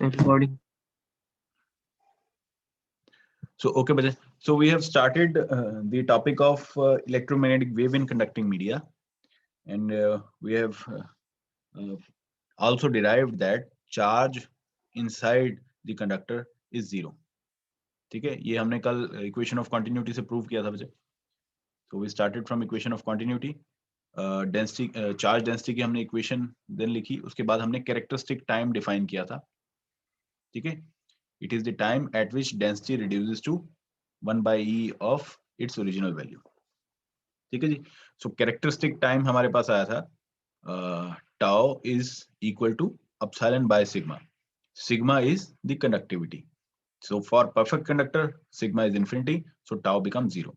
Recording. So, okay, Bajaj. So we have started the topic of electromagnetic wave in conducting media, and we have also derived that charge inside the conductor is zero. ठीक है, ये हमने कल equation of continuity से prove किया था बच्चे. So we started from equation of continuity. Density charge density की हमने इक्वेशन देन लिखी, उसके बाद हमने कैरेक्टरिस्टिक टाइम डिफाइन किया था. ठीक है, it is the time at which density reduces to 1 by e of its original value. ठीक है जी. सो कैरेक्टरिस्टिक टाइम हमारे पास आया था tau is equal to epsilon by sigma. Sigma is the conductivity. So for perfect conductor, sigma is infinity, so tau becomes 0.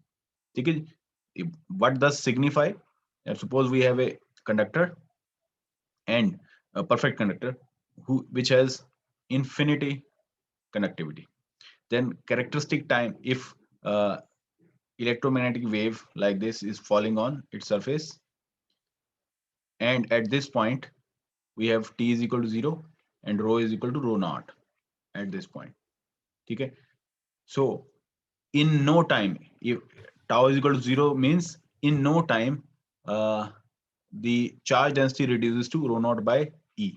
ठीक है जी. What does signify? Suppose we have a conductor and a perfect conductor which has infinity conductivity. Then characteristic time, if electromagnetic wave like this is falling on its surface, and at this point we have t is equal to 0 and rho is equal to rho naught at this point. Okay, so in no time, if tau is equal to 0 means in no time the charge density reduces to rho naught by e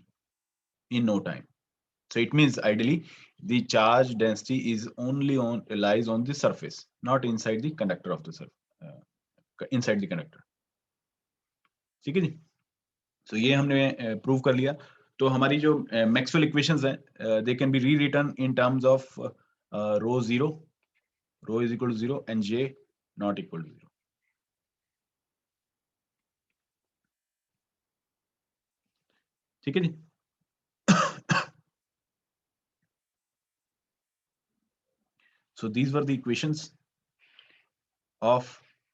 in no time. So it means ideally the charge density is only lies on the surface, not inside the conductor of the inside the conductor. ठीक है जी. So ये हमने prove कर लिया. तो हमारी जो Maxwell equations हैं they can be rewritten in terms of rho 0, rho is equal to 0 and J not equal to 0. ठीक है जी. So these were the equations of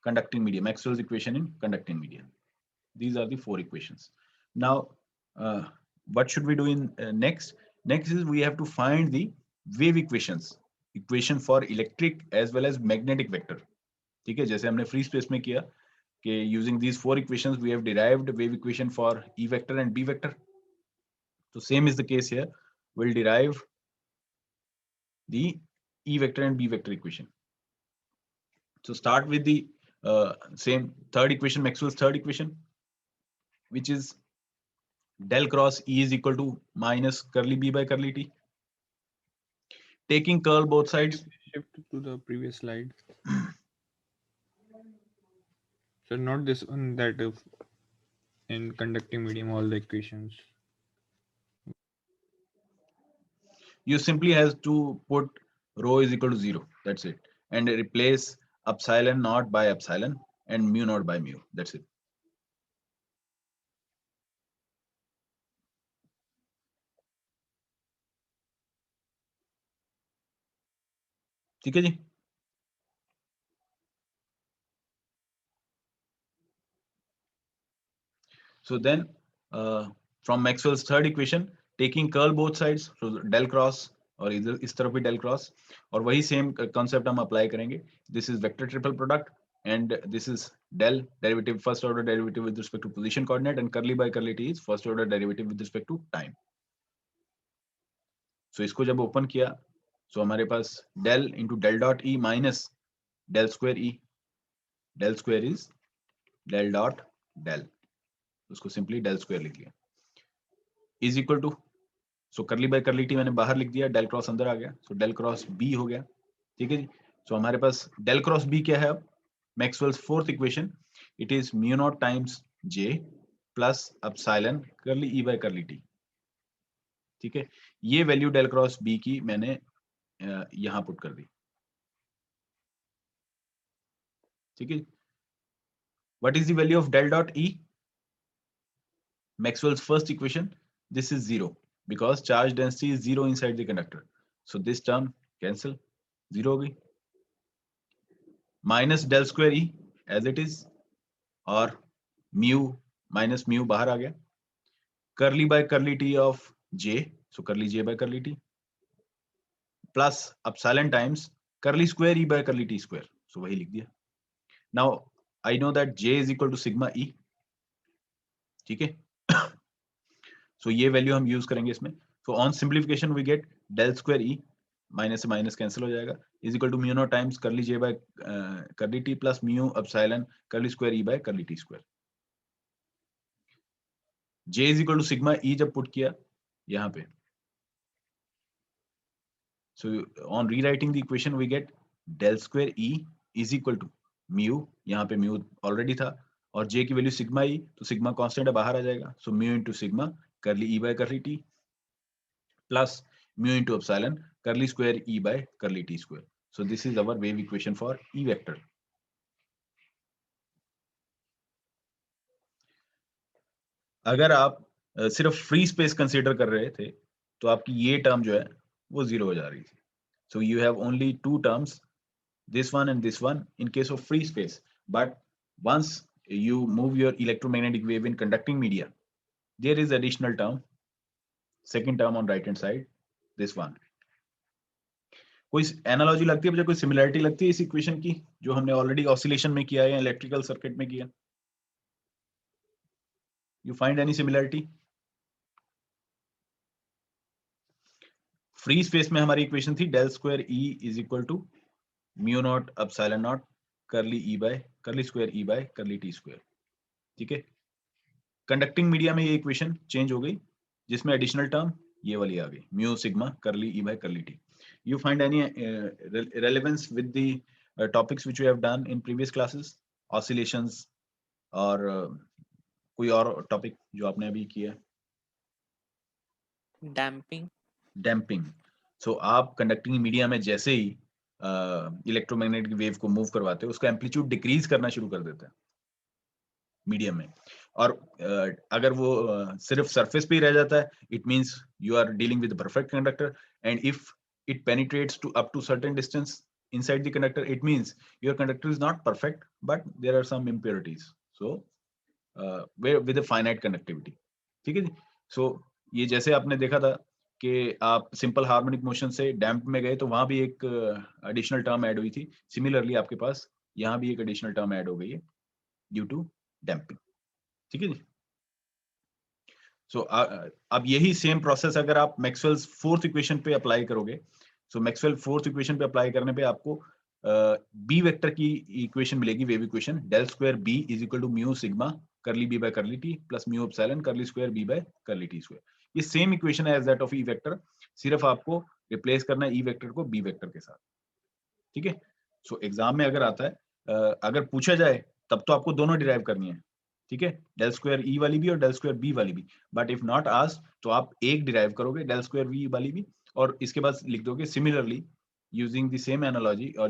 conducting media, Maxwell's equation in conducting media. These are the 4 equations. Now what should we do in next? Next is we have to find the wave equation for electric as well as magnetic vector. ठीक है, जैसे हमने free space में किया कि using these 4 equations we have derived wave equation for E vector and B vector. So same is the case here. We'll derive the E vector and B vector equation. So start with the same third equation, Maxwell's third equation, which is del cross E is equal to minus curly B by curly T. Taking curl both sides. Shift to the previous slide. So not this one, that in conducting medium all the equations. You simply have to put rho is equal to 0. That's it. And replace epsilon naught by epsilon and mu naught by mu. That's it. ठीक है जी. So then from Maxwell's third equation, taking curl both sides, so del cross और इधर इस तरफ भी del cross, और वही same concept हम apply करेंगे. This is vector triple product and this is del derivative, first order derivative with respect to position coordinate, and curly by curly t is first order derivative with respect to time. So इसको जब open किया, so हमारे पास del into del dot e minus del square e. Del square is del dot del. उसको simply del square लिख लिया. Is equal to, सो करली bye curly T मैंने बाहर लिख दिया, डेल क्रॉस अंदर आ गया, सो डेल क्रॉस बी हो गया. ठीक है जी. सो हमारे पास डेल क्रॉस बी क्या है अब? Maxwell's fourth equation, it is mu not times J plus epsilon करली ई बाय करली टी. ठीक है, ये वैल्यू डेल क्रॉस बी की मैंने यहां पुट कर दी. ठीक है, what is the value of del dot E? Maxwell's first equation, this is 0 because charge density is 0 inside the conductor. So this term cancel, 0 हो गई. Minus del square E as it is, और mu minus mu बाहर आ गया. Curly by curly T of J, so curly J by curly T, plus epsilon times curly square E by curly T square, so वही लिख दिया. Now I know that J is equal to sigma E. ठीक है, सो ये value हम use करेंगे इसमें. So on simplification we get del square E, minus से माइनस कैंसिल हो जाएगा, is equal to mu not times curly J by curly T plus mu epsilon curly square E by curly T square. J is equal to sigma E जब put किया यहाँ पे, so on rewriting the equation we get del square E is equal to mu, यहाँ पे mu already था, और J की value sigma E, तो सिग्मा कांस्टेंट है बाहर आ जाएगा, so mu into सिग्मा करली E by करली T plus mu into epsilon curly square E by curly T square. So this is our wave equation for E vector. अगर आप सिर्फ free space consider कर रहे थे तो आपकी ये टर्म जो है वो जीरो हो जा रही थी. So you have only two terms, this one and this one in case of free space. But once you move your electromagnetic wave in conducting media, there is additional term, second term on right hand side, this one. कोई analogy लगती है मुझे, कोई similarity लगती है इस equation की जो हमने ऑलरेडी ऑसिलेशन में किया है या इलेक्ट्रिकल सर्किट में किया? You find any similarity? Free space में हमारी इक्वेशन थी del square E is equal to mu naught epsilon naught curly E by curly square E by curly T square. ठीक है. कंडक्टिंग मीडिया में ये equation change हो गई जिसमें एडिशनल टर्म ये वाली आ गई, म्यू सिग्मा करली E by curly T. You find any relevance with the topics which you have done in previous classes, oscillations और कोई और टॉपिक जो आपने अभी किया? डैम्पिंग. सो आप कंडक्टिंग मीडिया में जैसे ही इलेक्ट्रोमैग्नेटिक वेव को मूव करवाते हो उसका एम्पलीट्यूड डिक्रीज करना शुरू कर देता है मीडियम में, और अगर वो सिर्फ सरफेस पे ही रह जाता है, it means you are dealing with perfect conductor, and if it penetrates to up to certain distance inside the conductor, it means your conductor is not perfect but there are some impurities, so with a finite conductivity. ठीक है जी. so ये जैसे आपने देखा था कि आप simple harmonic motion से डैम्प में गए तो वहां भी एक एडिशनल टर्म ऐड हुई थी, सिमिलरली आपके पास यहाँ भी एक एडिशनल टर्म ऐड हो गई है ड्यू टू डैम्पिंग. ठीक है जी. सो अब यही सेम प्रोसेस अगर आप मैक्सवेल्स फोर्थ इक्वेशन पे अप्लाई करोगे, सो मैक्सवेल फोर्थ इक्वेशन पे अप्लाई करने पे आपको बी वेक्टर की इक्वेशन मिलेगी, wave equation del square B is equal to mu sigma curly B by curly T plus mu epsilon curly square B by curly T square. ये same equation है as that of E vector, सिर्फ आपको replace करना है E vector को B vector के साथ. ठीक है. सो एग्जाम में अगर आता है, अगर पूछा जाए तब तो आपको दोनों डिराइव करनी है. ठीक है, डेल स्क्वायर ई वाली भी और डेल स्क्वायर बी वाली भी. बट इफ नॉट आस्क्ड तो आप एक डिराइव करोगे डेल स्क्वायर बी वाली भी, और इसके बाद लिख दोगे similarly using the same analogy or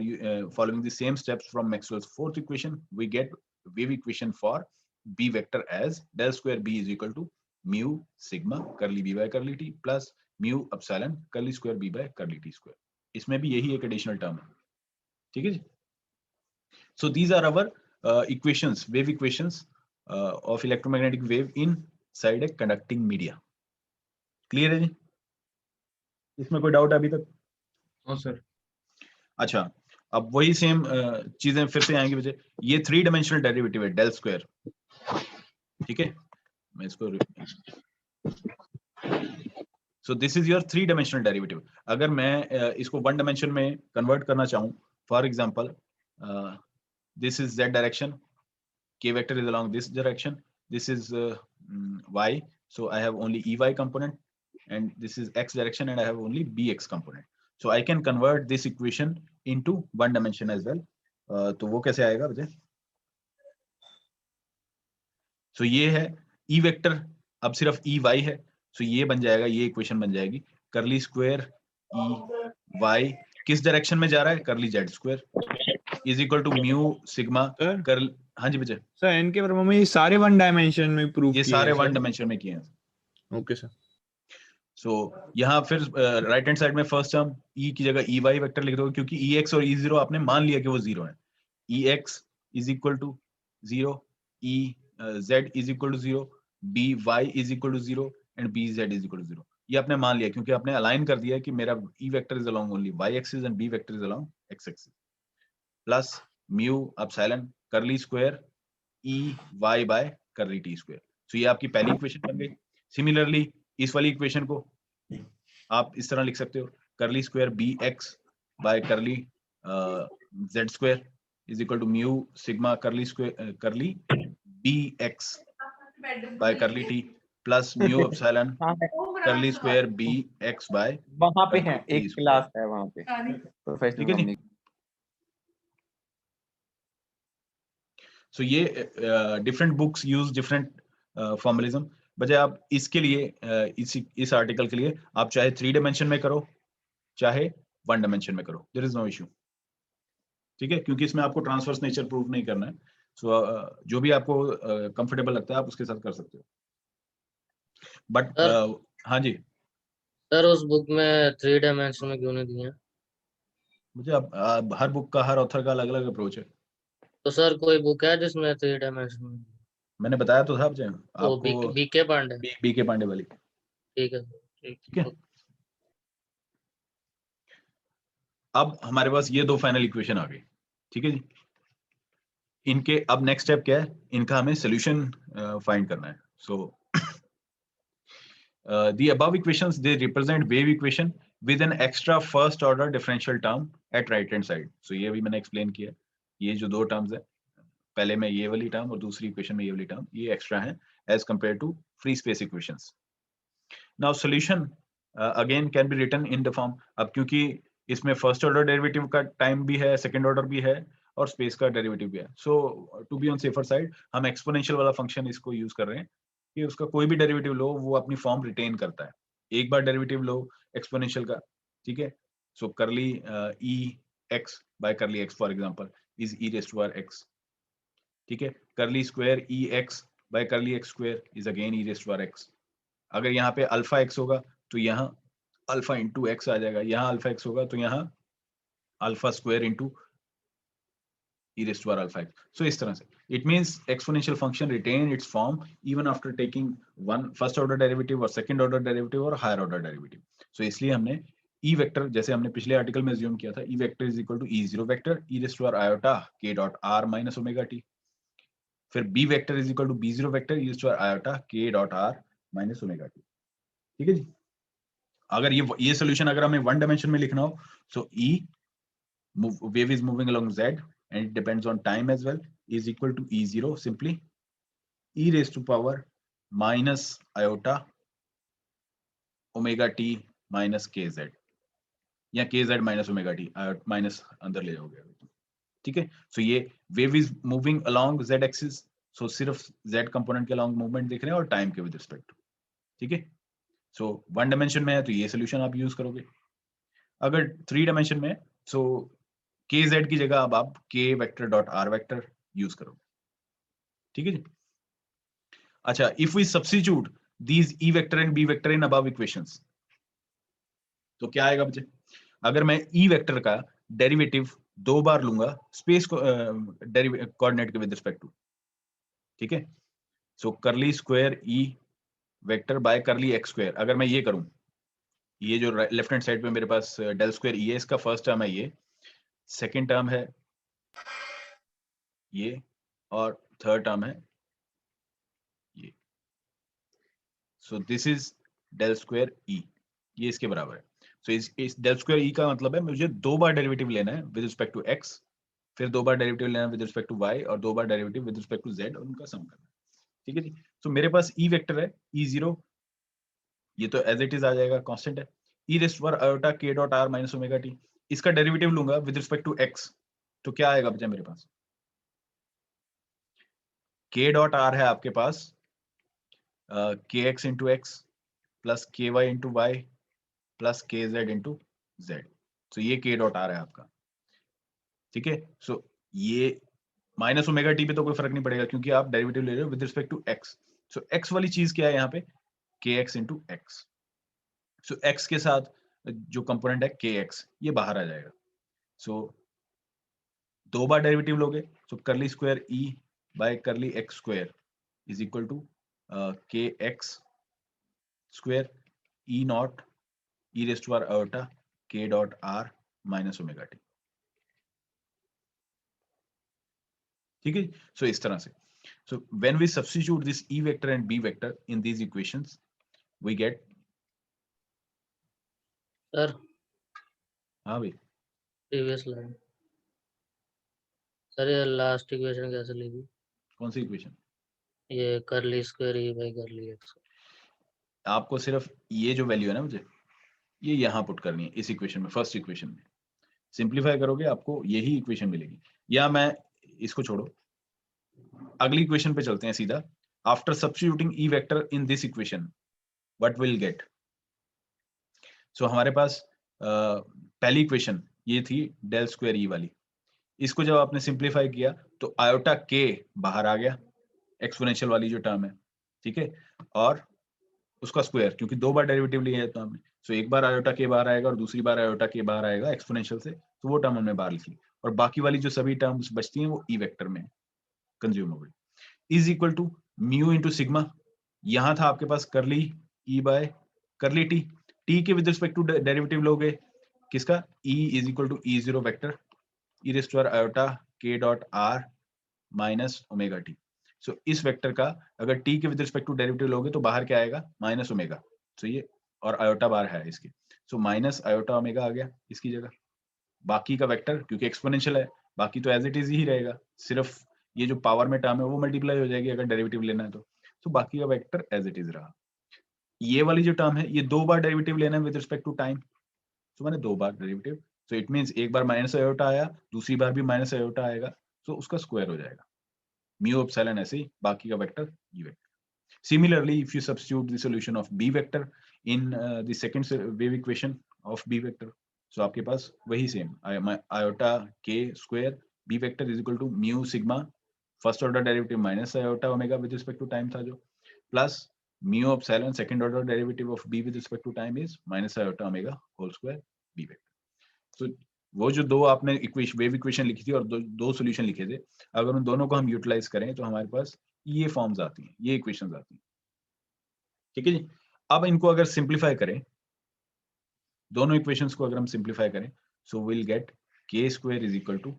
following the same steps from Maxwell's fourth equation, we get wave equation for b vector as del square b is equal to mu sigma curly b by curly t plus mu epsilon curly square b by curly t square. इसमें भी यही एक additional term है. ठीक है जी. so these are our equations, wave equations of electromagnetic wave inside a conducting media. Clear है जी? इसमें कोई डाउट है अभी तक? हाँ सर. अच्छा, अब वही सेम चीजें फिर से आएंगी बच्चे. ये 3 डायमेंशनल डेरिवेटिव है डेल स्क्वायर. ठीक है, मैं इसको सो this is your 3 dimensional derivative. अगर मैं इसको 1 डायमेंशन में कन्वर्ट करना चाहूं, for example this is z direction, k vector is along this direction, this is y, so I have only ey component, and this is x direction and I have only bx component. So I can convert this equation into 1 dimension as well. तो वो कैसे आएगा बच्चे? so ये है e vector, अब सिर्फ ey है, so ये बन जाएगा, ये इक्वेशन बन जाएगी करली स्क्वायर ey किस डायरेक्शन में जा रहा है, curly z square is equal to mu sigma curl. हाँ जी बच्चे. सर इनके बारे में ये सारे 1 डायमेंशन में प्रूव किए, ये सारे 1 डायमेंशन में किए हैं. Okay sir. सो यहाँ फिर राइट हैंड साइड में फर्स्ट टर्म e की जगह ey वेक्टर लिख दो, क्योंकि ex और e0 आपने मान लिया कि वो 0 है. ex is equal to 0, ez is equal to 0, by is equal to 0 and bz is equal to 0. ये आपने मान लिया क्योंकि आपने अलाइन कर दिया कि मेरा e vector is along only y axis and b vector is along x axis, plus mu epsilon curly square ey by curly t square. So ये आपकी पहली इक्वेशन बन गई. सिमिलरली इस वाली इक्वेशन को आप इस तरह लिख सकते हो, curly square B x by curly z square is equal to mu sigma curly square curly B x by curly T plus mu epsilon हाँ है, curly square B x bye वहां पे है, टी एक स्क्वायर। क्लास है वहां पे professional ठीक है जी। मम्मी। सो ये different books use different formalism. बजाय आप इसके लिए इस आर्टिकल के लिए आप चाहे 3 डायमेंशन में करो चाहे 1 डायमेंशन में करो, देयर इज नो इशू। ठीक है, क्योंकि इसमें आपको ट्रांसवर्स नेचर प्रूव नहीं करना है। सो जो भी आपको कंफर्टेबल लगता है आप उसके साथ कर सकते हो। बट हाँ जी, सर उस बुक में 3 डायमेंशन में क्यों नहीं दिए? मुझे अब हर बुक का हर ऑथर का अलग अलग अप्रोच है। तो सर कोई बुक है जिसमें 3 डायमेंशन में? मैंने बताया तो था वो आपको, बीके पांडे। बी के पांडे वाली। ठीक है ठीक ठीक है, अब हमारे पास ये 2 फाइनल इक्वेशन आ गई। ठीक है जी, इनके अब नेक्स्ट स्टेप क्या है, इनका हमें सोल्यूशन फाइंड करना है। सो the above equations they represent wave equation with an extra first order differential term at right hand side. So ये भी मैंने एक्सप्लेन किया, ये जो 2 टर्म्स है, पहले में ये वाली टर्म और दूसरी इक्वेशन में ये वाली टर्म, ये एक्स्ट्रा है as compared to free space equations. Now solution again can be written in the form, अब क्योंकि इसमें फर्स्ट ऑर्डर डेरिवेटिव का टाइम भी है, सेकंड ऑर्डर भी है और स्पेस का डेरिवेटिव भी है। So to be on safer side हम एक्सपोनेंशियल वाला फंक्शन इसको यूज कर रहे हैं कि उसका कोई भी डेरिवेटिव लो वो अपनी फॉर्म रिटेन करता है। एक बार डेरिवेटिव लो एक्सपोनेंशियल का, ठीक है, so curly E X by curly X for example is E raise to R X. ठीक है, curly square E X by curly x square is again E raise to R X. अगर यहाँ पे alpha x होगा तो यहाँ alpha into x आ जाएगा, यहाँ अल्फा एक्स होगा तो यहाँ alpha square into e raised to r alpha x. So इस तरह से it means exponential function retain its form even after taking one first order derivative or second order derivative or higher order derivative. So इसलिए हमने e vector जैसे हमने पिछले article में assume किया था, e vector is equal to e0 vector e raised to r iota k dot r minus omega t, फिर b vector is equal to b0 vector e raised to r iota k dot r minus omega t। ठीक है जी, अगर ये solution अगर हमें 1 dimension में लिखना हो, so e wave is moving along z and it depends on time as well is equal to e0 simply e raised to power minus iota omega t minus kz या kz minus omega t minus अंदर ले जाओगे। ठीक है, सो ये wave is moving along z axis, सो सिर्फ z component के along movement दिख रहे हैं और टाइम के विद रिस्पेक्ट। ठीक है, सो 1 डायमेंशन में है तो ये सॉल्यूशन आप यूज करोगे। अगर 3 डायमेंशन में है सो kz की जगह अब आप k vector dot r vector use करोगे। ठीक है जी, अच्छा, if we substitute these e vector and b vector in above equations तो क्या आएगा बच्चे, अगर मैं e वेक्टर का डेरिवेटिव 2 बार लूंगा स्पेस को कोऑर्डिनेट के विद रिस्पेक्ट टू। ठीक है, so curly square e vector by करली x स्क्वायर, अगर मैं ये करूं, ये जो लेफ्ट हैंड साइड पे मेरे पास डेल स्क्वायर e है, इसका फर्स्ट टर्म है ये, सेकंड टर्म है ये और थर्ड टर्म है ये। So this is del square E, ये इसके बराबर है। सो इस डेल स्क्वायर ई का मतलब है मुझे 2 बार डेरिवेटिव लेना है विद रिस्पेक्ट टू x, फिर 2 बार डेरिवेटिव लेना है विद रिस्पेक्ट टू y और 2 बार derivative with respect to z और उनका सम करना है। ठीक है जी, सो मेरे पास e वेक्टर है e0, ये तो एज इट इज आ जाएगा, कांस्टेंट है, e raise to iota k dot r minus omega t, इसका डेरिवेटिव लूंगा विद रिस्पेक्ट टू x तो क्या आएगा बच्चा मेरे पास, k डॉट r है आपके पास kx into x plus ky into y plus kz into z। So ये k डॉट r है आपका। ठीक है, सो ये माइनस ओमेगा टी पे तो कोई फर्क नहीं पड़ेगा क्योंकि आप डेरिवेटिव ले रहे हो with respect to x। So x वाली चीज क्या है यहाँ पे, kx into x. So x के साथ जो कंपोनेंट है kx ये बाहर आ जाएगा। सो 2 बार डेरिवेटिव लोगे, so curly square e by curly x square is equal to kx square e naught e raise to are iota k dot r minus omega t। ठीक है, सो इस तरह से, so when we substitute this e vector and b vector in these equations we get sir हाँ भाई, previous line sir, ये last equation कैसे लिखी? कौन सी इक्वेशन? ये curly square e by curly x. आपको सिर्फ ये जो वैल्यू है ना मुझे, ये यहाँ पुट करनी है इस इक्वेशन में, फर्स्ट इक्वेशन में। सिंप्लीफाई करोगे आपको यही इक्वेशन मिलेगी। या मैं इसको छोड़ो, अगली इक्वेशन पे चलते हैं सीधा। After substituting E vector in this equation what will get? So हमारे पास पहली इक्वेशन ये थी डेल स्क्वायर ई वाली। इसको जब आपने सिंप्लीफाई किया तो आयोटा के बाहर आ गया, एक्सपोनेंशियल वाली जो टर्म है, ठीक है, और उसका स्क्वायर, क्योंकि दो बार डेरिवेटिव लिया है तो हमने, सो एक बार आयोटा के बाहर आएगा और दूसरी बार आयोटा के बाहर आएगा एक्सपोनेंशियल से, तो वो टर्म हमने बाहर लिख ली। और बाकी वाली जो सभी टर्म्स बचती हैं वो ई वेक्टर में कंज्यूम हो गई। Is equal to mu into sigma, यहाँ था आपके पास curly E by curly T, T के विद रिस्पेक्ट टू डेरिवेटिव लोगे किसका, E is equal to E zero vector E raise to are iota K dot R minus omega T. So इस vector का अगर टी के with respect to derivative लोगे तो बाहर क्या आएगा, माइनस ओमेगा। सो ये और आयोटा बाहर है इसके, सो माइनस आयोटा ओमेगा आ गया इसकी जगह। बाकी का वेक्टर क्योंकि एक्सपोनेंशियल है, बाकी तो एज इट इज ही रहेगा, सिर्फ ये जो पावर में टर्म है वो मल्टीप्लाई हो जाएगी अगर डेरिवेटिव लेना है तो बाकी का वेक्टर एज इट इज रहा। ये वाली जो टर्म है ये दो बार डेरिवेटिव लेना है विद रिस्पेक्ट टू टाइम, तो मैंने दो बार डेरिवेटिव, सो इट मींस एक बार माइनस आयोटा आया, दूसरी बार भी माइनस आयोटा आएगा, तो उसका स्क्वायर हो जाएगा। म्यू एप्सिलॉन ऐसे ही, बाकी का vector E vector. Similarly, if you substitute the solution of b vector in the second wave equation of b vector, so आपके पास वही same iota k square b vector is equal to mu sigma first order derivative minus iota omega with respect to time था जो, plus mu epsilon second order derivative of b with respect to time is minus iota omega whole square b vector. So वो जो दो आपने equation wave equation लिखी थी और दो सॉल्यूशन लिखे थे, अगर उन दोनों को हम यूटिलाइज करें तो हमारे पास ये फॉर्म्स आती हैं, ये इक्वेशंस आती हैं, ठीक है जी। अब इनको अगर सिंप्लीफाई करें, दोनों इक्वेशंस को अगर हम सिंप्लीफाई करें, सो विल गेट के स्क्वायर इज इक्वल टू,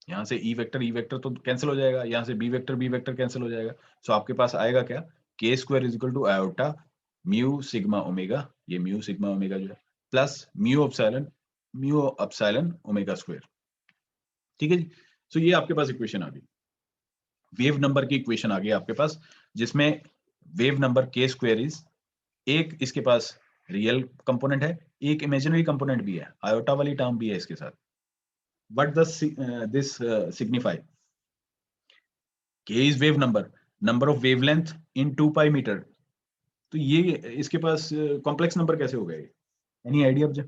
यहां से ई वेक्टर तो कैंसिल हो जाएगा, यहां से बी वेक्टर कैंसिल हो जाएगा, सो आपके पास आएगा क्या, k square is equal to iota mu sigma omega, ये म्यू सिग्मा ओमेगा जो है, plus mu epsilon omega square, ठीक है जी। सो ये आपके पास इक्वेशन आ गई, वेव नंबर की इक्वेशन आ गई आपके पास, जिसमें वेव नंबर के स्क्वायर इज, एक इसके पास रियल कंपोनेंट है, एक इमेजिनरी कंपोनेंट भी है, आयोटा वाली टर्म भी है इसके साथ। What does this signify? K is wave number of wavelength in 2 pi meter. तो ये इसके पास कॉम्प्लेक्स नंबर कैसे हो गए? Any idea मुझे?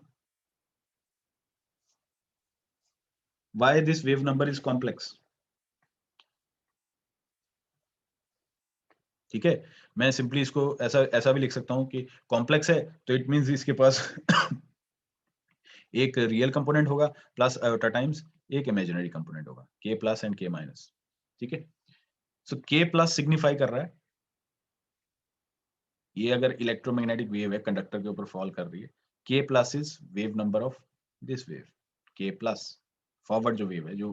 Why this wave number is complex? ठीक है, मैं सिंपली इसको ऐसा भी लिख सकता हूँ कि कॉम्प्लेक्स है तो इट मींस इसके पास एक रियल कंपोनेंट होगा प्लस आयोटा टाइम्स एक इमेजिनरी कंपोनेंट होगा, k plus and k minus, ठीक है। सो k प्लस सिग्निफाई कर रहा है, ये अगर इलेक्ट्रोमैग्नेटिक वेव है कंडक्टर के ऊपर फॉल कर रही है, k plus is wave number of this wave, k plus forward जो वेव है जो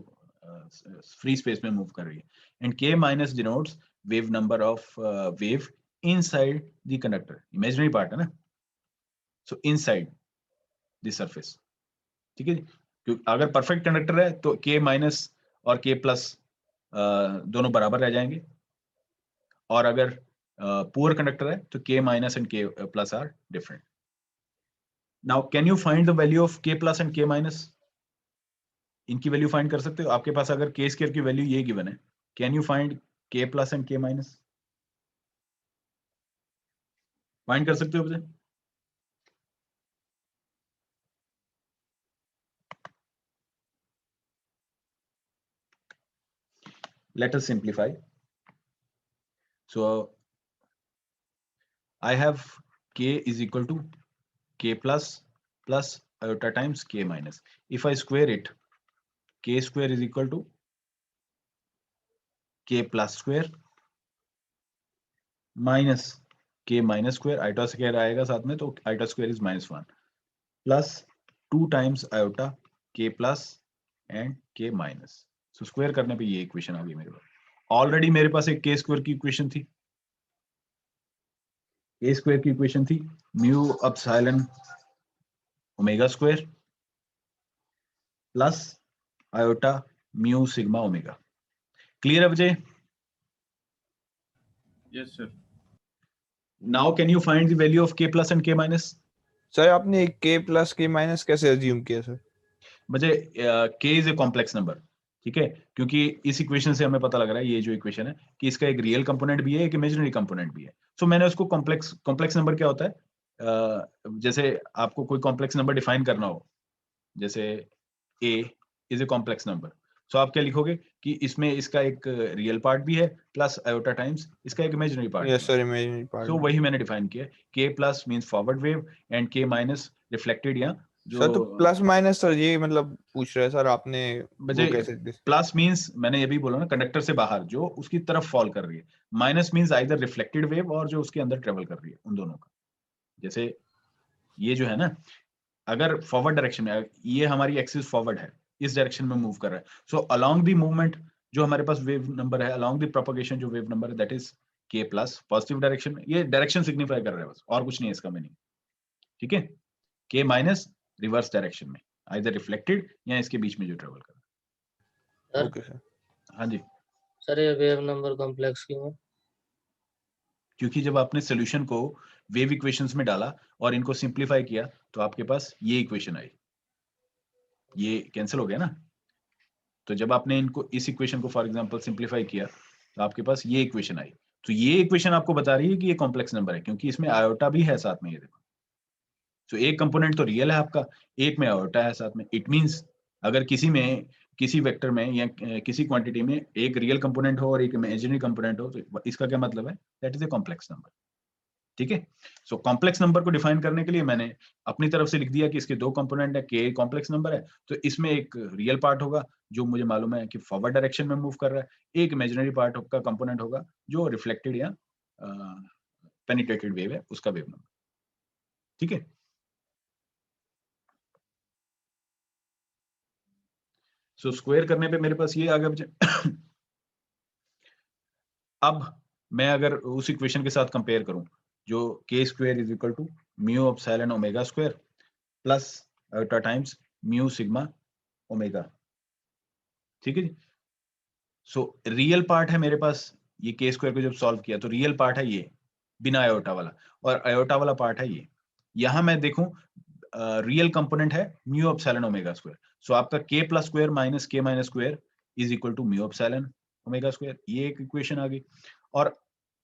फ्री स्पेस में मूव कर रही है, and k minus denotes wave number of wave inside the conductor, imaginary part है ना, सो इनसाइड द सरफेस, ठीक है। क्योंकि अगर परफेक्ट कंडक्टर है तो k माइनस और k प्लस दोनों बराबर रह जाएंगे, और अगर पुअर कंडक्टर है तो k minus and k plus are different. Now can you find the value of k plus and k minus? इनकी वैल्यू फाइंड कर सकते हो आपके पास, अगर k स्क्वायर की वैल्यू ये गिवन है, can you find k plus and k minus? Find कर सकते हो मुझे? Let us simplify. So I have k is equal to k plus iota times k minus. If I square it, k square is equal to k plus square minus k minus square, iota square आएगा साथ में तो iota square is -1 plus 2 times iota k plus and k minus. So square करने पे ये equation आ गई मेरे पास। ऑलरेडी मेरे पास एक k स्क्वायर की इक्वेशन थी, ए स्क्वायर की इक्वेशन थी mu epsilon omega square plus iota mu sigma omega. Clear है बच्चे? Yes sir. Now can you find the value of k plus and k minus? Sir आपने k plus k minus कैसे assume किया sir? बच्चे k is a complex number, ठीक है, क्योंकि इस इक्वेशन से हमें पता लग रहा है, ये जो इक्वेशन है, कि इसका एक रियल कंपोनेंट भी है, एक इमेजिनरी कंपोनेंट भी है। सो मैंने उसको कॉम्प्लेक्स नंबर क्या होता है, जैसे आपको कोई कॉम्प्लेक्स नंबर डिफाइन करना हो, जैसे a is a complex number, so आप क्या लिखोगे कि इसमें इसका एक रियल पार्ट भी है प्लस आयोटा टाइम्स इसका एक imaginary part. Yes sir, imaginary part. So वही मैंने डिफाइन किया, k plus means forward wave and k minus reflected, या जो सर तो प्लस माइनस सर ये मतलब पूछ रहे हैं सर आपने बजे वो कैसे प्लस मींस मैंने ये भी बोला ना, कंडक्टर से बाहर जो उसकी तरफ फॉल कर रही है, minus means either reflected wave और जो उसके अंदर ट्रेवल कर रही है, उन दोनों का। जैसे ये जो है ना, अगर फॉरवर्ड डायरेक्शन में, ये हमारी एक्सिस फॉरवर्ड है, इस डायरेक्शन में मूव कर रहा है, सो अलोंग द मूवमेंट जो हमारे पास वेव नंबर है, अलोंग द प्रोपगेशन जो वेव नंबर है, that is k plus positive direction में। ये डायरेक्शन सिग्निफाई कर रहा है बस, और कुछ नहीं है इसका मीनिंग, ठीक है। k माइनस रिवर्स डायरेक्शन में, आइदर रिफ्लेक्टेड या इसके बीच में जो ट्रेवल कर रहा है। Okay sir. हाँ जी, सर ये वेव नंबर कॉम्प्लेक्स क्यों है? क्योंकि जब आपने सॉल्यूशन को वेव इक्वेशंस में डाला और इनको सिंपलीफाई किया तो आपके पास ये इक्वेशन आई, ये कैंसिल हो गया ना। तो जब आपने इनको, इस इक्वेशन को फॉर एग्जांपल सिंपलीफाई किया तो आपके पास ये इक्वेशन आई। तो ये इक्वेशन आपको बता रही है कि ये कॉम्प्लेक्स नंबर है, क्योंकि इसमें आयोटा भी है साथ में, ये देखो। तो एक कंपोनेंट तो रियल है आपका, एक में आयोटा है साथ में। इट मींस अगर किसी वेक्टर में या किसी क्वांटिटी में एक रियल कंपोनेंट हो और एक इमेजिनरी कंपोनेंट हो, तो इसका क्या मतलब है, that is a complex number, ठीक है। सो कॉम्प्लेक्स नंबर को डिफाइन करने के लिए मैंने अपनी तरफ से लिख दिया कि इसके दो कंपोनेंट है, के कॉम्प्लेक्स नंबर है, तो इसमें एक रियल पार्ट होगा जो मुझे मालूम है कि फॉरवर्ड डायरेक्शन में मूव कर रहा है, एक इमेजिनरी पार्ट का कंपोनेंट होगा जो रिफ्लेक्टेड या पेनिट्रेटेड वेव है, उसका वेव नंबर, ठीक है। सो स्क्वायर करने पे मेरे पास ये आ गया। अब मैं अगर उस इक्वेशन के साथ कंपेयर करूं जो k square is equal to mu epsilon omega square plus iota times mu sigma omega, ठीक है जी। सो रियल पार्ट है मेरे पास, ये k स्क्वायर को जब सॉल्व किया तो रियल पार्ट है ये बिना आयोटा वाला, और आयोटा वाला पार्ट है ये। यहां मैं देखूं रियल कंपोनेंट है mu epsilon omega square, so आपका k plus square minus k minus square is equal to mu epsilon omega square, ये एक इक्वेशन आ गई। और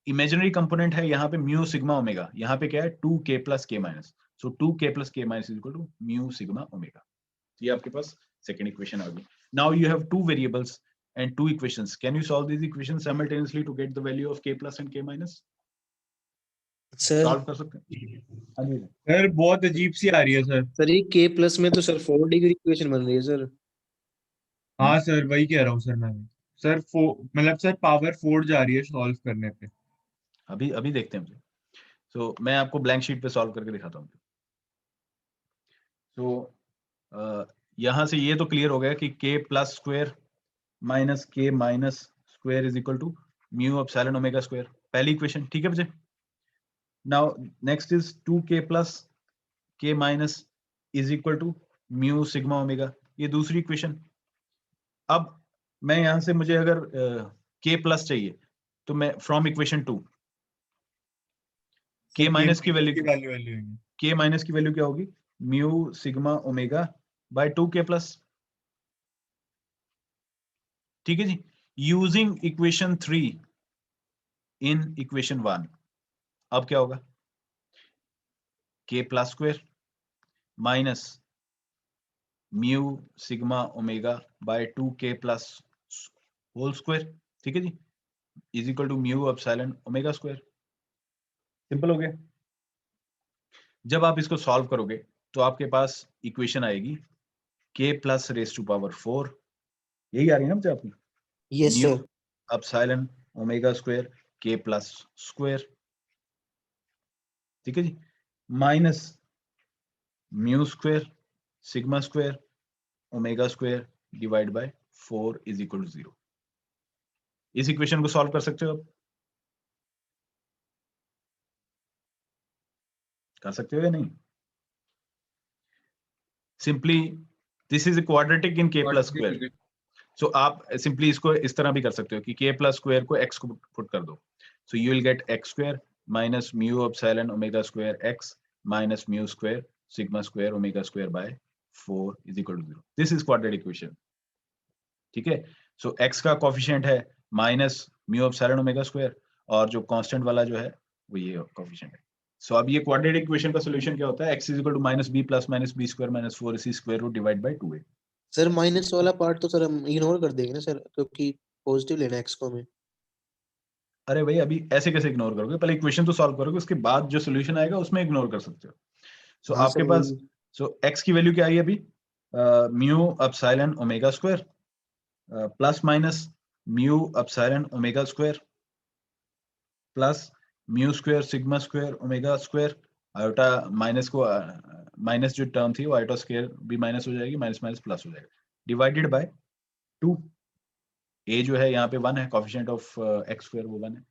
इमेजिनरी कंपोनेंट है यहाँ पे म्यू सिग्मा ओमेगा, यहाँ पे क्या है 2k plus k minus, so 2k plus k minus is equal to mu sigma omega. ये आपके पास सेकंड इक्वेशन आ गई। Now you have two variables and two equations. Can you solve these equations simultaneously to get the value of k plus and k minus? Sir Solve कर सकते हैं? हाँ जी sir बहुत अजीब सी आ रही है सर। सर ये k प्लस में तो सर 4 डिग्री इक्वेशन बन रही है सर। हाँ सर वही कह रहा हूँ सर मैं। सर मतलब सर पावर 4 जा रही है सॉल्व करने पे। अभी अभी देखते हैं। तो मैं आपको ब्लैंक शीट पे सॉल्व करके दिखाता हूँ। तो यहाँ से ये तो क्लियर हो गया कि k plus square minus k minus square is equal to mu epsilon omega square, पहली इक्वेशन, ठीक है बच्चे। Now next is 2k plus k minus is equal to mu sigma omega, ये दूसरी इक्वेशन। अब मैं यहां से, मुझे अगर k प्लस चाहिए तो मैं फ्रॉम इक्वेशन 2 k माइनस की वैल्यू क्या होगी, mu sigma omega by 2k plus, ठीक है जी। यूजिंग इक्वेशन 3 इन इक्वेशन 1, अब क्या होगा, k plus square minus mu sigma omega by 2k plus whole square, ठीक है जी, is equal to mu epsilon omega square. Simple हो गया। जब आप इसको सॉल्व करोगे तो आपके पास इक्वेशन आएगी k plus raise to power 4, यही आ रही है ना मुझे आपकी, yes mu sir. Epsilon omega square k plus square, ठीक है जी, minus mu square sigma square omega square divide by 4 is equal to 0। इस इक्वेशन को सॉल्व कर सकते हो आप। कर सकते हो या नहीं? Simply this is quadratic in k plus square, so आप सिंपली इसको इस तरह भी कर सकते हो कि k प्लस स्क्वायर को x को पुट कर दो, so you will get x square minus mu epsilon omega square x minus mu square sigma square omega square by 4 is equal to 0. This is quadratic equation. ठीक है, so x का coefficient है minus mu epsilon omega square और जो constant वाला जो है वो ये कोफिशिएंट है. सो अब ये क्वाड्रेटिक इक्वेशन का सॉल्यूशन क्या होता है? x is equal to minus b plus minus b square minus 4ac square root divide by 2a. Sir minus वाला पार्ट तो सर हम इग्नोर कर देंगे ना सर, क्योंकि पॉजिटिव लेना है x को हमें. अरे भाई अभी ऐसे कैसे इग्नोर करोगे? पहले इक्वेशन तो सॉल्व करोगे, उसके बाद जो सॉल्यूशन आएगा उसमें इग्नोर कर सकते हो. सो हाँ आपके सर, पास वही. सो x की वैल्यू क्या आई अभी? Mu epsilon omega square plus minus mu epsilon omega square plus mu square sigma square omega square. Iota minus को माइनस जो टर्म थी वो आयोटा स्क्वायर भी माइनस हो जाएगी, माइनस माइनस प्लस हो जाएगा, डिवाइडेड बाय 2. a जो है यहाँ पे 1 है, कोफिशिएंट ऑफ x स्क्वायर वो 1 है.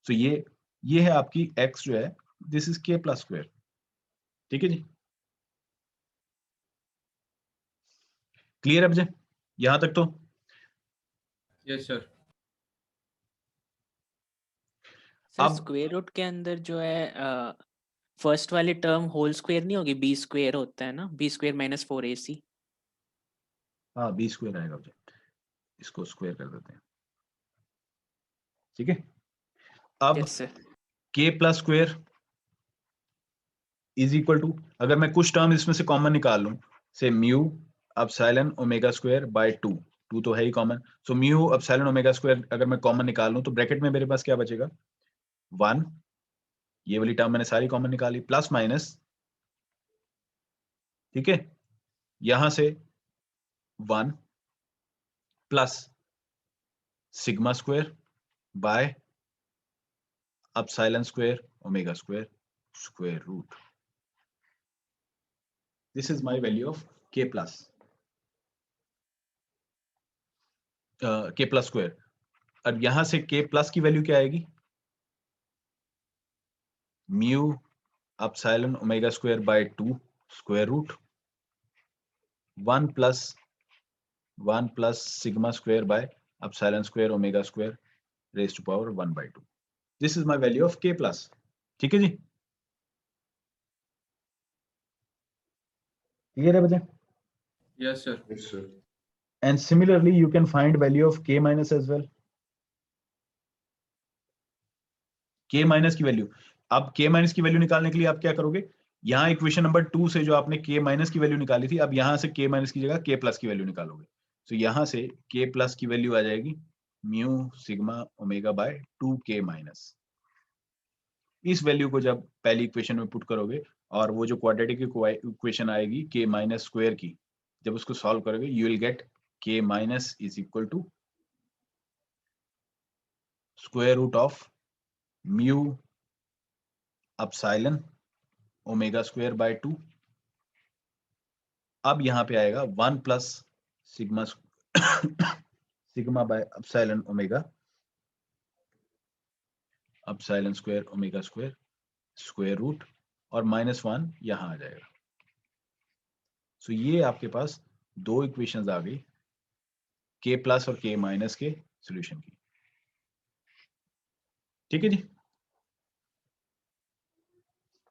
सो ये है आपकी x जो है, this is k plus square. ठीक है जी, क्लियर है बच्चे यहां तक? तो यस सर. सर अब स्क्वायर रूट के अंदर जो है फर्स्ट वाली टर्म होल स्क्वायर नहीं होगी, बी स्क्वायर होता है ना, बी स्क्वायर माइनस 4ac. हाँ बी स्क्वायर आएगा बच्चे, इसको स्क्वायर कर देते हैं. ठीक है, अब yes sir. k plus square is equal to, अगर मैं कुछ टर्म इसमें से कॉमन निकाल लूं, से mu epsilon omega square by 2, 2 तो है ही common. So mu epsilon omega square अगर मैं कॉमन निकाल लूं तो ब्रैकेट में मेरे पास क्या बचेगा? 1, ये वाली टर्म मैंने सारी कॉमन निकाली, प्लस माइनस, ठीक है, यहां से 1 plus sigma square by epsilon square omega square square root. This is my value of k plus square. अब यहां से k प्लस की वैल्यू क्या आएगी? Mu epsilon omega square by 2 square root 1 plus sigma square by epsilon square omega square raise to power 1/2. This is my value of k plus. ठीक है जी, clear है बच्चे? Yes sir. Yes sir. And similarly you can find value of k minus as well. k minus की value, अब k minus की value निकालने के लिए आप क्या करोगे? यहाँ इक्वेशन नंबर 2 से जो आपने k minus की वैल्यू निकाली थी, अब यहाँ से k minus की जगह k plus की वैल्यू निकालोगे. तो यहाँ से k plus की वैल्यू आ जाएगी mu sigma omega by 2k minus. इस वैल्यू को जब पहली इक्वेशन में पुट करोगे और वो जो क्वाड्रेटिक इक्वेशन आएगी k माइनस स्क्वायर की, जब उसको सॉल्व करोगे you will get k minus is equal to square root of mu epsilon omega square by 2. अब यहां पे आएगा 1 plus sigma sigma by epsilon omega epsilon square omega square square root और -1 यहां आ जाएगा. सो ये आपके पास दो इक्वेशंस आ गई k प्लस और k माइनस के सॉल्यूशन की. ठीक है जी,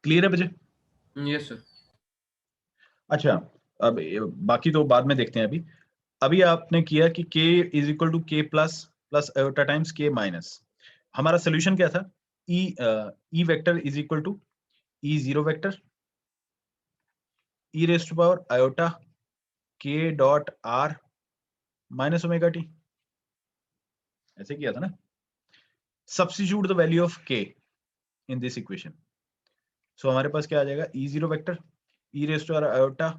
क्लियर है बच्चे? Yes sir. अच्छा, अब बाकी तो बाद में देखते हैं. अभी आपने किया कि k is equal to k plus plus iota times k minus. हमारा सोल्यूशन क्या था? e vector is equal to e0 vector e raise to power iota k dot r minus omega t. ऐसे किया था ना. Substitute the value of k in this equation. So हमारे पास क्या आ जाएगा? e0 vector e raise to iota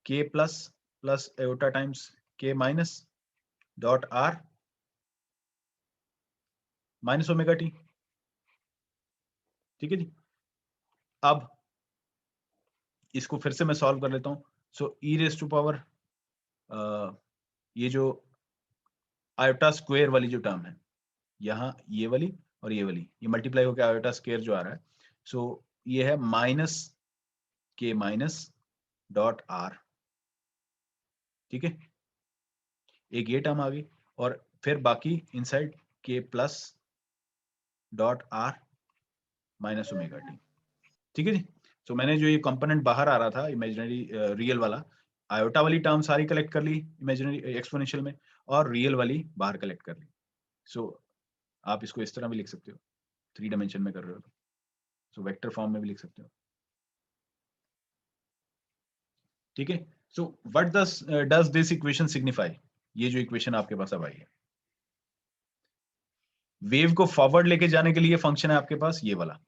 k plus plus iota times k minus dot r minus omega t. ठीक है जी, अब इसको फिर से मैं सॉल्व कर लेता हूं. सो e रेज टू पावर ये जो आयोटा स्क्वायर वाली जो टर्म है, यहाँ ये वाली और ये वाली, ये मल्टीप्लाई होकर आयोटा स्क्वायर जो आ रहा है, सो ये है minus k minus dot are, ठीक है, एक ये टर्म आ गई, और फिर बाकी inside k plus dot R minus omega T, ठीक है जी। तो मैंने जो ये कंपोनेंट बाहर आ रहा था इमेजिनरी रियल वाला, आयोटा वाली टर्म सारी कलेक्ट कर ली इमेजिनरी एक्सपोनेंशियल में, और रियल वाली बाहर कलेक्ट कर ली। सो आप इसको इस तरह भी लिख सकते हो, 3 डायमेंशन में कर रहे हो तो वेक्टर फॉर्म में भी लिख सकते हो, ठीक है। So what does this equation signify, ये जो इक्वेशन आपके पास अब आई है, वेव को फॉरवर्ड लेके जाने के लिए फंक्शन है आपके पास ये वाला,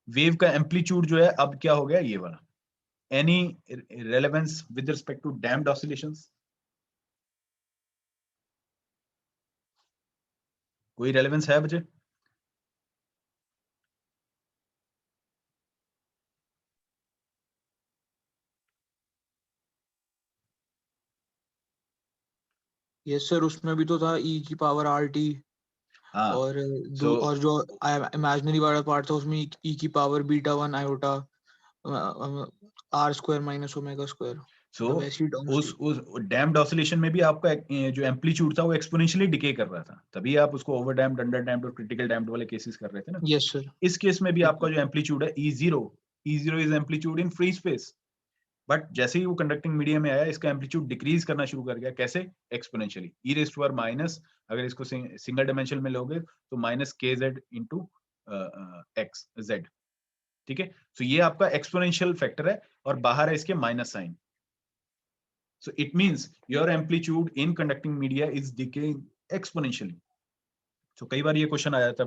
वेव का एम्पलीट्यूड जो है अब क्या हो गया ये वाला, any relevance with respect to damped oscillations, कोई रेलेवेंस है बच्चे? यस सर, उसमें भी तो था e की पावर RT, हाँ, और so- और जो इमेजिनरी वाला पार्ट था उसमें e की power β1 iota r square minus omega square. So वैसी टर्म्स उस डैम्प्ड ऑसिलेशन में भी आपका जो एम्पलीट्यूड था वो एक्सपोनेंशियली डिके कर रहा था, तभी आप उसको ओवर डैम्प्ड, अंडर डैम्प्ड और क्रिटिकल डैम्प्ड वाले केसेस कर रहे थे ना। Yes sir. इस केस में भी आपका जो एम्पलीट्यूड है E0 is amplitude in free space, but जैसे ही वो कंडक्टिंग मीडियम में आया इसका एम्पलीट्यूड डिक्रीज करना शुरू कर गया, कैसे? Exponentially, e raise to power minus, अगर इसको सिंगल डायमेंशन में लोगे तो minus kz into x z, ठीक है। तो ये आपका एक्सपोनेंशियल फैक्टर है और बाहर है इसके minus sine, so it means your amplitude in conducting media is decaying exponentially. So कई बार ये क्वेश्चन आ जाता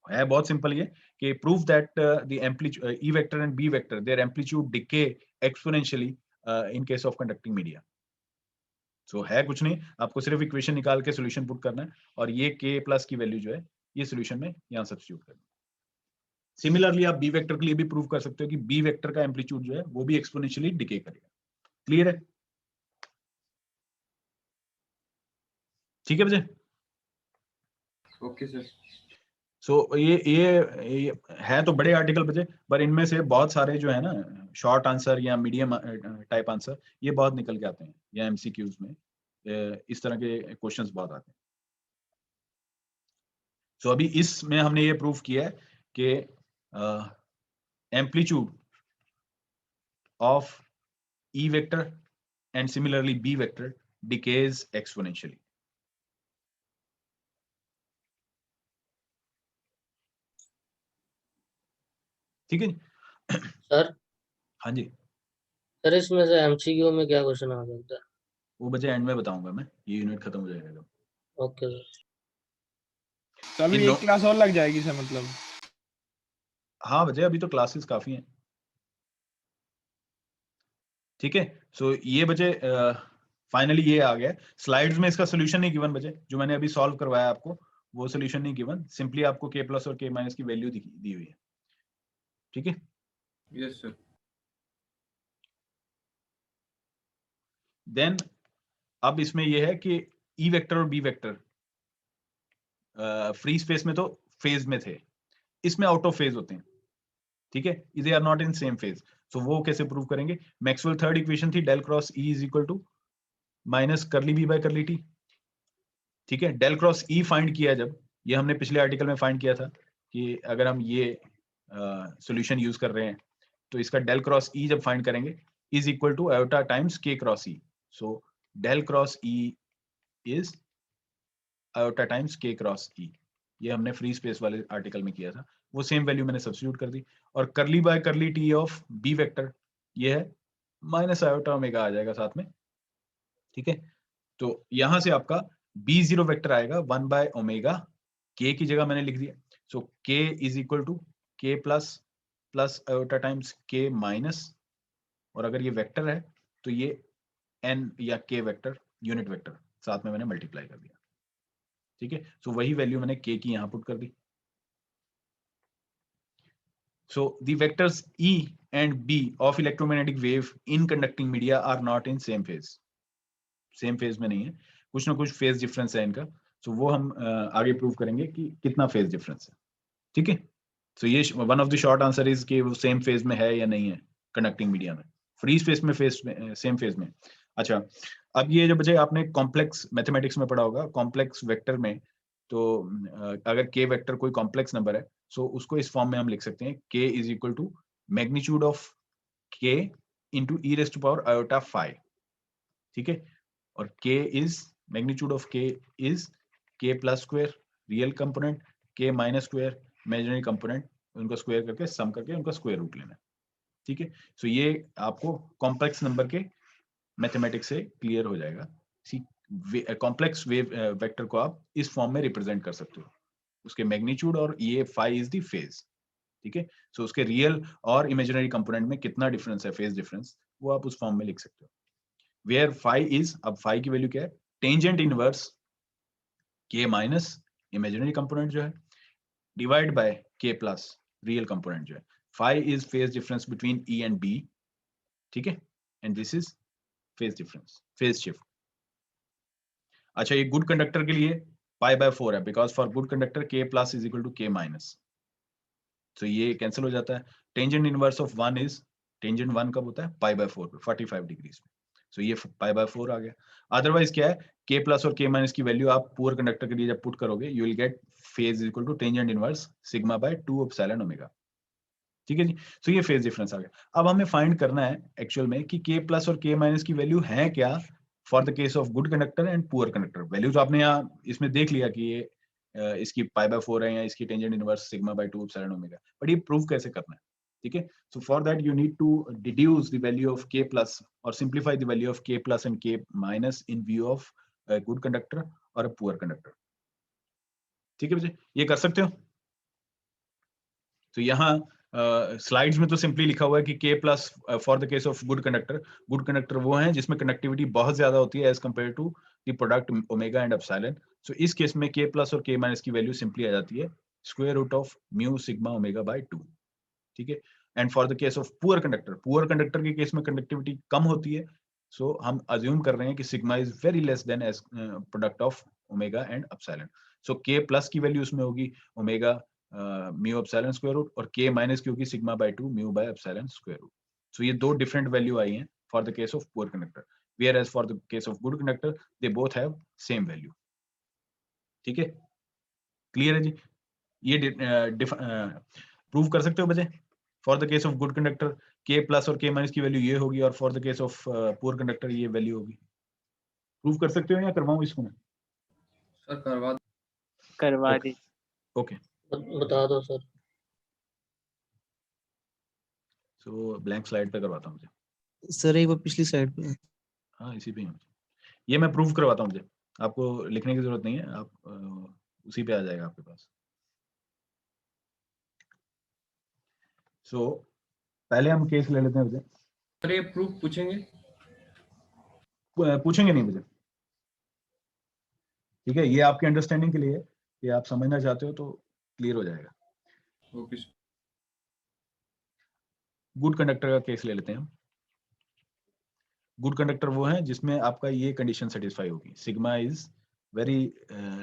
है बहुत सिंपल ये कि prove that the amplitude E vector and B vector their amplitude decay exponentially in case of conducting media. So है कुछ नहीं, आपको सिर्फ इक्वेशन निकाल के सॉल्यूशन पुट करना है और ये k प्लस की वैल्यू जो है ये सॉल्यूशन में यहाँ सब्स्टिट्यूट करना है। सिमिलरली आप B वेक्टर के लिए भी प्रूव कर सकते हो कि B वेक्टर का एम्पलीट्यूड जो है वो भी एक्सपोनेंशियली डिके करेगा। क्लियर है? ठीक है बच्चे? Okay sir. सो ये है तो बड़े आर्टिकल बचे, पर इनमें से बहुत सारे जो है ना शॉर्ट आंसर या मीडियम टाइप आंसर ये बहुत निकल के आते हैं, या एमसीक्यूज में इस तरह के क्वेश्चंस बहुत आते हैं। सो अभी इसमें हमने ये प्रूव किया है कि amplitude of E vector and similarly b vector decays exponentially. ठीक है सर हाँ जी, सर इसमें से एमसीक्यू में क्या क्वेश्चन आ सकता है? वो बच्चे एंड में बताऊंगा मैं, ये यूनिट खत्म हो जाएगा जब। Okay sir. तो अभी इन एक लो- क्लास और लग जाएगी सर मतलब? हाँ बच्चे अभी तो क्लासेस काफी हैं। ठीक है, सो ये बच्चे फाइनली ये आ गया। स्लाइड्स में इसका सोल्यूशन नहीं गिवन बच्चे, जो मैंने अभी सॉल्व करवाया आपको वो सोल्यूशन नहीं गिवन, सिंपली आपको k प्लस और k माइनस की वैल्यू दी हुई है। ठीक है, यस सर। देन अब इसमें ये है कि ई वेक्टर और बी वेक्टर फ्री स्पेस में तो फेज में थे, इसमें आउट ऑफ फेज होते हैं। ठीक है, they are not in same phase. So वो कैसे प्रूव करेंगे? मैक्सवेल थर्ड इक्वेशन थी del cross E is equal to minus curly B by curly T. ठीक है, डेल क्रॉस ई फाइंड किया जब, ये हमने पिछले आर्टिकल में फाइंड किया था कि अगर हम ये सॉल्यूशन यूज कर रहे हैं तो इसका डेल क्रॉस ई जब फाइंड करेंगे is equal to iota times K cross E. So del cross E is iota times K cross E. ये हमने फ्री स्पेस वाले आर्टिकल में किया था, वो सेम वैल्यू मैंने सब्स्टिट्यूट कर दी। और करली bye curly T of B vector ये है माइनस आयोटा ओमेगा आ जाएगा साथ में। ठीक है, तो यहां से आपका B0 वेक्टर आएगा 1 बाय ओमेगा, k की जगह मैंने लिख दिया। So k is equal to k plus plus iota times k minus, और अगर ये वेक्टर है तो ये n या k वेक्टर यूनिट वेक्टर साथ में मैंने मल्टीप्लाई कर दिया। ठीक है, सो वही वैल्यू मैंने k की यहां पुट कर दी। So the vectors E and B of electromagnetic wave in conducting media are not in same phase. Same phase में नहीं है, कुछ ना कुछ फेज डिफरेंस है इनका। सो वो हम आगे प्रूव करेंगे कि कितना फेज डिफरेंस है। ठीक है, सो ये one of the short answer is कि वो सेम फेज में है या नहीं है, कंडक्टिंग मीडिया में, फ्री स्पेस में सेम फेज में। अच्छा, अब ये जो बचे आपने कॉम्प्लेक्स मैथमेटिक्स में पढ़ा होगा, कॉम्प्लेक्स वेक्टर में, तो अगर k वेक्टर कोई कॉम्प्लेक्स नंबर है, सो उसको इस फॉर्म में हम लिख सकते हैं, k is equal to magnitude of k into e raise to power iota phi, ठीक है। और k is magnitude of k is k plus square real component, k minus square imaginary component, उनका square करके sum करके उनका square root लेना है, ठीक है। सो ये आपको कॉम्प्लेक्स नंबर के मैथमेटिक्स से क्लियर हो जाएगा। कॉम्प्लेक्स वेव वेक्टर को आप इस फॉर्म में रिप्रेजेंट कर सकते हो, उसके मैग्नीट्यूड और ये फाई इज द फेज, ठीक है। सो उसके रियल और इमेजिनरी कंपोनेंट में कितना डिफरेंस है, फेज डिफरेंस, वो आप उस फॉर्म में लिख सकते हो। वेयर फाई इज, अब फाई की वैल्यू क्या है, tangent inverse k minus imaginary component जो है divide by k plus real component जो है। Phi is phase difference between e and b, ठीक है, and this is phase difference, phase shift. अच्छा, ये गुड कंडक्टर के लिए पाई बाय 4 है, because for good conductor k plus is equal to k minus, तो ये कैंसिल हो जाता है। Tangent inverse of 1 is, tangent 1 कब होता है, पाई बाय 4 पे 45 डिग्रीज में, सो ये पाई बाय 4 आ गया। अदरवाइज क्या है, k प्लस और k माइनस की वैल्यू आप पुअर कंडक्टर के लिए जब पुट करोगे, you will get phase equal to tangent inverse sigma by 2 epsilon omega, ठीक है जी। सो ये फेज डिफरेंस आ गया। अब हमें फाइंड करना है एक्चुअल में कि k प्लस और k माइनस की वैल्यू है क्या for the case of good conductor and poor conductor. Value तो आपने यहाँ इसमें देख लिया कि ये इसकी पाई बाय 4 है या इसकी tangent inverse sigma by 2 epsilon omega, but ये प्रूव कैसे करना है, ठीक है। So for that you need to deduce the value of k plus और simplify the value of k plus and k minus in view of good conductor और a poor conductor, ठीक है बच्चे, ये कर सकते हो। तो यहाँ स्लाइड्स में तो सिंपली लिखा हुआ है कि k plus for the case of good conductor वो हैं जिसमें कंडक्टिविटी बहुत ज्यादा होती है as compare to the product omega and epsilon. So इस केस में k प्लस और k माइनस की वैल्यू सिंपली आ जाती है square root of mu sigma omega by 2, ठीक है। And for the case of poor conductor के केस में कंडक्टिविटी कम होती है, सो हम अज्यूम कर रहे हैं कि sigma is very less than as product of omega and epsilon. So k plus की वैल्यू उसमें होगी omega mu epsilon square root, और k माइनस की होगी sigma by 2 mu by epsilon square root. So ये दो डिफरेंट वैल्यू आई हैं for the case of poor conductor, whereas for the case of good conductor they both have same value, ठीक है। Clear है जी, ये प्रूव कर सकते हो बच्चे। For the case of good conductor k plus और k माइनस की वैल्यू ये होगी, और for the case of poor conductor ये वैल्यू होगी। प्रूव कर सकते हो या करवाऊं इसको मैं? सर करवा करवा Okay. दी। ओके, बता दो सर। सो ब्लैंक स्लाइड पे करवाता हूँ मुझे। सर एक बार पिछली साइड पे। हाँ, इसी पे ही हूँ। ये मैं प्रूव करवाता हूँ मुझे, आपको लिखने की जरूरत नहीं है, आप उसी पे आ जाएगा आपके पास। सो पहले हम केस ले लेते हैं मुझे। सर ये प्रूफ पूछेंगे? पूछेंगे नहीं मुझे, ठीक है। ये आपके अंडरस्टैंडिंग के लिए है, कि आप समझना चाहते हो तो क्लियर हो जाएगा। ओके गुड कंडक्टर का केस ले लेते हैं हम। गुड कंडक्टर वो है जिसमें आपका ये कंडीशन सेटिस्फाई होगी, sigma is very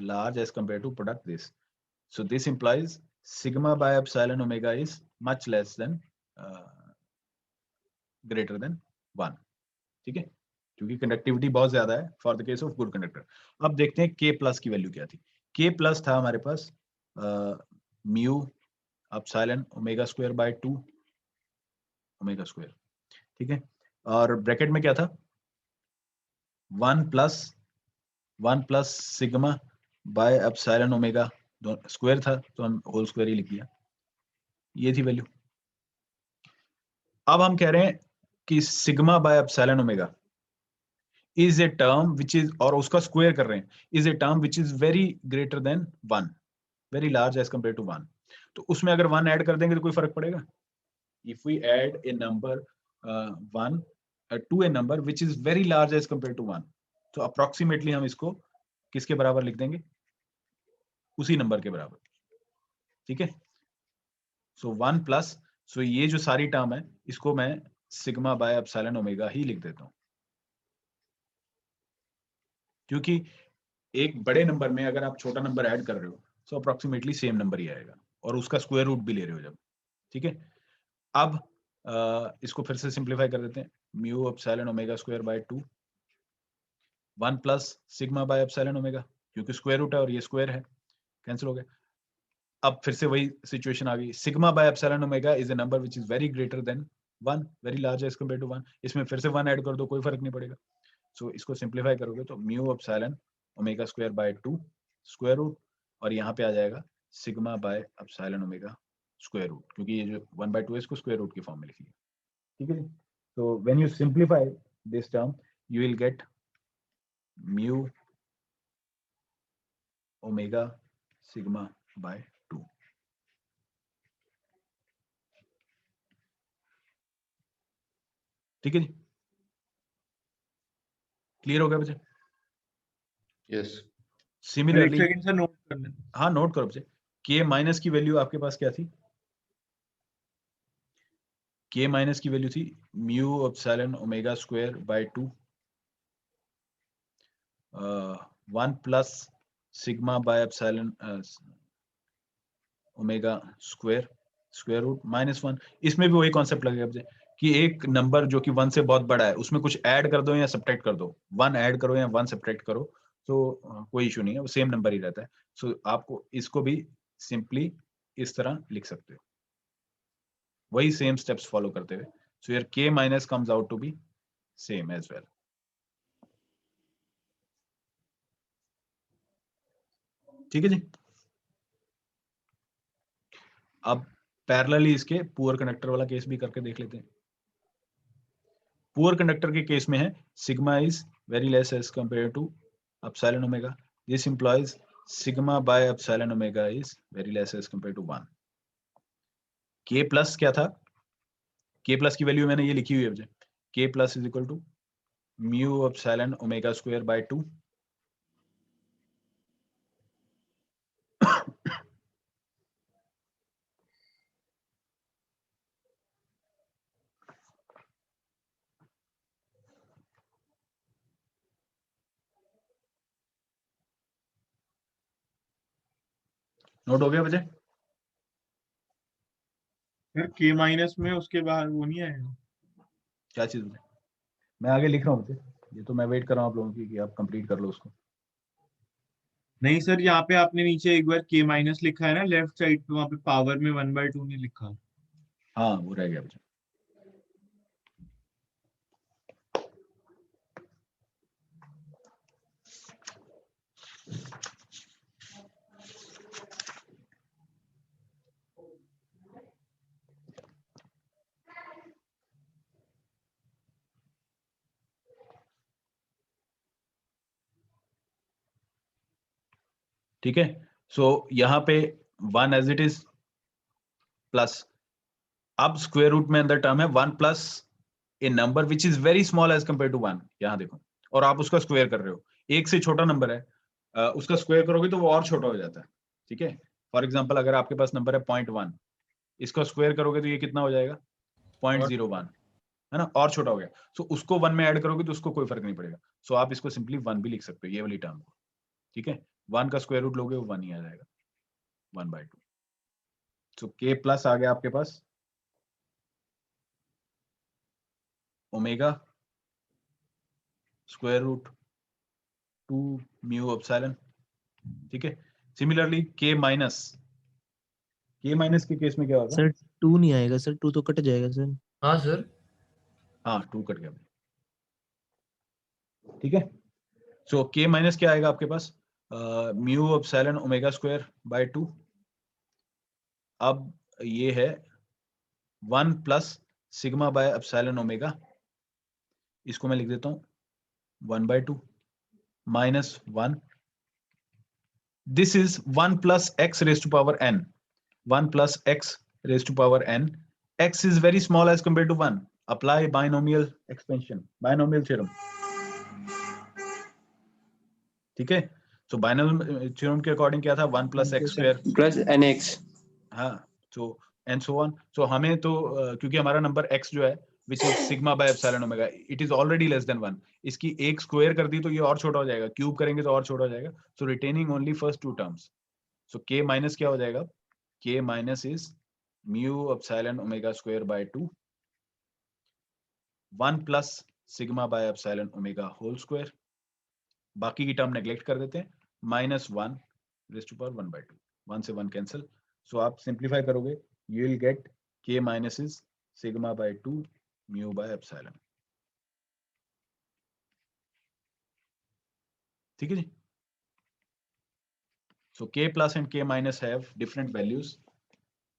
large as compare to product this, so this implies sigma by epsilon omega is much less than greater than 1, ठीक है, क्योंकि कंडक्टिविटी बहुत ज्यादा है for the case of good conductor. अब देखते हैं k प्लस की वैल्यू क्या थी। k प्लस था हमारे पास mu epsilon omega square by 2 omega square, ठीक है। और ब्रैकेट में क्या था, 1 plus sigma by epsilon omega square था, तो हम होल स्क्वायर ही लिख दिया, ये थी वैल्यू। अब हम कह रहे हैं कि sigma by epsilon omega is a term which is, और उसका स्क्वायर कर रहे हैं, is a term which is very greater than 1, very large as compare to 1। तो उसमें अगर 1 ऐड कर देंगे तो कोई फर्क पड़ेगा? If we add a number 1 to a number which is very large as compared to 1, तो अप्रोक्सीमेटली हम इसको किसके बराबर लिख देंगे, उसी नंबर के बराबर, ठीक है। सो 1 प्लस, सो ये जो सारी टर्म है इसको मैं सिग्मा बाय एप्सिलॉन ओमेगा ही लिख देता हूं, क्योंकि एक बड़े नंबर में अगर आप छोटा नंबर ऐड कर रहे हो तो अप्रोक्सीमेटली सेम नंबर ही आएगा, और उसका स्क्वायर रूट भी ले रहे हो जब, ठीक है। अब इसको फिर से सिंप्लीफाई कर देते हैं, mu epsilon omega square by 2 1 plus sigma by epsilon omega, क्योंकि स्क्वायर रूट है और ये स्क्वायर है, कैंसिल हो गया। अब फिर से वही सिचुएशन आ गई, sigma by epsilon omega is a number which is very greater than 1, very large as compare to 1। इसमें फिर से 1 ऐड कर दो, कोई फर्क नहीं पड़ेगा। सो इसको सिंप्लीफाई करोगे तो mu epsilon omega square by 2 square root, और यहाँ पे आ जाएगा sigma by epsilon omega square root, क्योंकि ये जो 1/2 है इसको स्क्वायर रूट की फॉर्म में लिखिए, ठीक है जी। तो when you simplify this term you will gate mu omega sigma by 2। ठीक है जी, क्लियर हो गया बच्चे? यस सर एक सिमिलरली, सेकंड सर नोट कर लेना। हाँ नोट करो बच्चे, के माइनस की वैल्यू आपके पास क्या थी? के माइनस की वैल्यू थी mu epsilon omega square by 2 1 plus sigma by epsilon omega square square root -1। इसमें भी वही कॉन्सेप्ट लगेगा बच्चे कि एक नंबर जो कि 1 से बहुत बड़ा है उसमें कुछ ऐड कर दो या सब्ट्रैक्ट कर दो, 1 ऐड करो या 1 सब्ट्रैक्ट करो, तो कोई इशू नहीं है, वो सेम नंबर ही रहता है। सो आपको इसको भी सिंपली इस तरह लिख सकते हो, वही सेम स्टेप्स फॉलो करते हुए। So your k minus comes out to be same as well. ठीक है जी। अब पैरेलली इसके पुअर कंडक्टर वाला केस भी करके देख लेते हैं। पुअर कंडक्टर के केस में है sigma is very less as compare to epsilon omega, this implies sigma by epsilon omega is very less as compare to 1। k plus क्या था? k प्लस की वैल्यू मैंने ये लिखी हुई है मुझे, k plus is equal to mu epsilon omega square by 2 note हो गया बच्चे? सर के माइनस में उसके बाद वो नहीं आएगा? क्या चीज बच्चे? मैं आगे लिख रहा हूँ बच्चे, ये तो मैं वेट कर रहा हूँ आप लोगों की कि आप कंप्लीट कर लो उसको। नहीं सर, यहाँ पे आपने नीचे एक बार के माइनस लिखा है ना लेफ्ट साइड पे, वहाँ पे पावर में 1/2 नहीं लिखा। हाँ वो रह गया बच्चे। ठीक है, सो यहाँ पे 1 एज इट इज प्लस, अब स्क्वायर रूट में अंदर टर्म है 1 plus a number which is very small as compare to 1, यहाँ देखो, और आप उसका स्क्वायर कर रहे हो, एक से छोटा नंबर है, उसका स्क्वायर करोगे तो वो और छोटा हो जाता है। ठीक है, फॉर एग्जाम्पल अगर आपके पास नंबर है 0.1, इसका स्क्वायर करोगे तो ये कितना हो जाएगा? 0.01, है ना, और छोटा हो गया। सो उसको 1 में ऐड करोगे तो उसको कोई फर्क नहीं पड़ेगा। सो आप इसको सिंपली 1 भी लिख सकते हो, ये वाली टर्म को। ठीक है, 1 का स्क्वायर रूट लोगे वो 1 ही आ जाएगा, 1/2। सो k प्लस आ गया आपके पास omega square root 2 mu epsilon. ठीक है, सिमिलरली k माइनस के केस में क्या होगा? सर 2 नहीं आएगा सर, 2 तो कट जाएगा सर। हाँ सर। हाँ 2 कट गया। ठीक है, सो k माइनस क्या आएगा आपके पास? Mu epsilon omega square by 2। अब ये है 1 plus sigma by epsilon omega, इसको मैं लिख देता हूँ 1/2 -1। This is 1 plus x raise to power n, 1 plus x raise to power n, x is very small as compared to 1. Apply binomial expansion, binomial theorem. ठीक है, so binomial theorem के according क्या था? 1 plus x square plus nx। हाँ, so and so on. So हमें तो क्योंकि हमारा नंबर x जो है which is sigma by epsilon omega, it is already less than 1. इसकी एक स्क्वायर कर दी तो ये और छोटा हो जाएगा, क्यूब करेंगे तो और छोटा हो जाएगा। So retaining only first two terms. So k minus क्या हो जाएगा? K minus is mu epsilon omega square by 2 1 plus sigma by epsilon omega whole square, बाकी की टर्म नेग्लेक्ट कर देते हैं, -1 रेज़ टू पावर 1/2, 1 से 1 कैंसिल, सो आप सिंप्लीफाई करोगे, you will get k minus is sigma by 2 mu by epsilon. ठीक है जी। So k plus and k minus have different values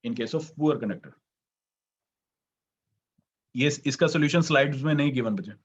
in case of poor conductor. Yes, इसका solution slides में नहीं given बचे।